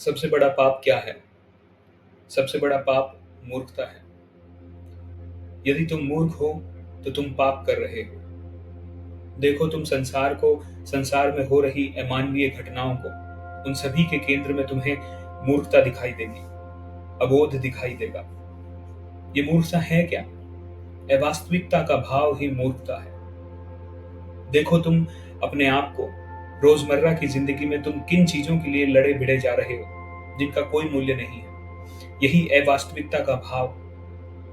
सबसे बड़ा पाप क्या है? सबसे बड़ा पाप मूर्खता है। यदि तुम मूर्ख हो तो तुम पाप कर रहे हो। देखो तुम संसार में हो रही अमानवीय घटनाओं को, उन सभी के केंद्र में तुम्हें मूर्खता दिखाई देगी, अबोध दिखाई देगा। ये मूर्खता है क्या? अवास्तविकता का भाव ही मूर्खता है। देखो तुम अपने आप को, रोजमर्रा की जिंदगी में तुम किन चीजों के लिए लड़े भिड़े जा रहे हो जिनका कोई मूल्य नहीं है। यही अवास्तविकता का भाव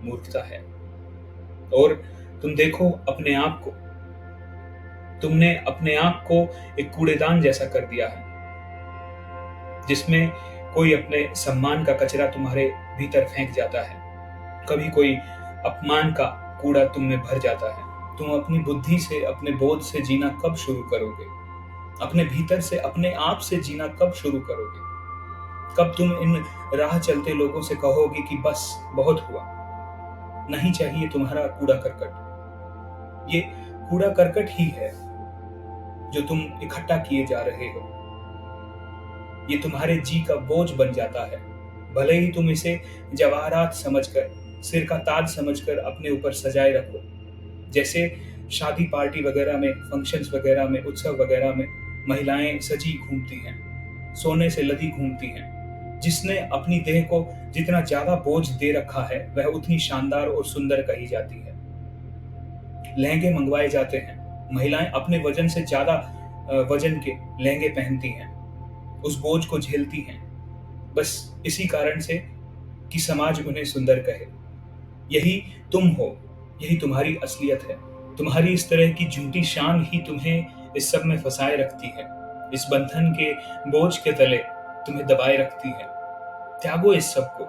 मूर्खता है। और तुम देखो अपने आप को, तुमने अपने आप को एक कूड़ेदान जैसा कर दिया है, जिसमें कोई अपने सम्मान का कचरा तुम्हारे भीतर फेंक जाता है। कभी कोई अपमान का कूड़ा तुम में भर जाता है। तुम अपनी बुद्धि से, अपने बोध से जीना कब शुरू करोगे? अपने भीतर से, अपने आप से जीना कब शुरू करोगे? कब तुम इन राह चलते लोगों से कहोगे कि बस बहुत हुआ, नहीं चाहिए तुम्हारा कूड़ा करकट? ये कूड़ा करकट ही है जो तुम इकट्ठा किए जा रहे हो। ये तुम्हारे जी का बोझ बन जाता है। भले ही तुम इसे जवाहरात समझकर, सिर का ताज समझकर अपने ऊपर सजाए रखो, जैसे शादी पार्टी वगैरह में, फंक्शंस वगैरह में, उत्सव वगैरह में महिलाएं सजी घूमती हैं, सोने से लदी घूमती हैं। जिसने अपनी देह को जितना ज्यादा बोझ दे रखा है, वह उतनी शानदार और सुंदर कही जाती है। लहंगे मंगवाए जाते हैं, महिलाएं अपने वजन से ज्यादा वजन के लहंगे पहनती हैं, उस बोझ को झेलती हैं, बस इसी कारण से कि समाज उन्हें सुंदर कहे। यही तुम हो, यही तुम्हारी असलियत है। तुम्हारी इस तरह की झूठी शान ही तुम्हें इस सब में फंसाए रखती है, इस बंधन के बोझ के तले तुम्हें दबाए रखती है। त्यागो इस सब को,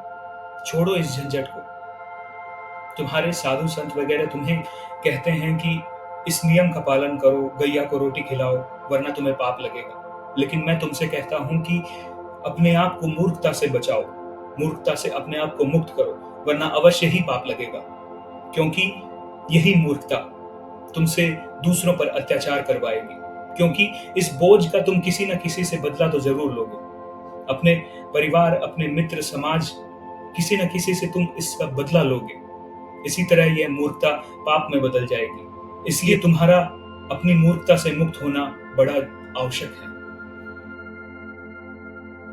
छोड़ो इस झंझट को। तुम्हारे साधु संत वगैरह तुम्हें कहते हैं कि इस नियम का पालन करो, गैया को रोटी खिलाओ, वरना तुम्हें पाप लगेगा। लेकिन मैं तुमसे कहता हूं कि अपने आप को मूर्खता से बचाओ, मूर्खता से अपने आप को मुक्त करो, वरना अवश्य ही पाप लगेगा। क्योंकि यही मूर्खता तुमसे दूसरों पर अत्याचार करवाएगी। क्योंकि इस बोझ का तुम किसी न किसी से बदला तो जरूर लोगे। अपने परिवार, अपने मित्र, समाज, किसी न किसी से तुम इसका बदला लोगे। इसी तरह यह मूर्खता पाप में बदल जाएगी। इसलिए तुम्हारा अपनी मूर्खता से मुक्त होना बड़ा आवश्यक है।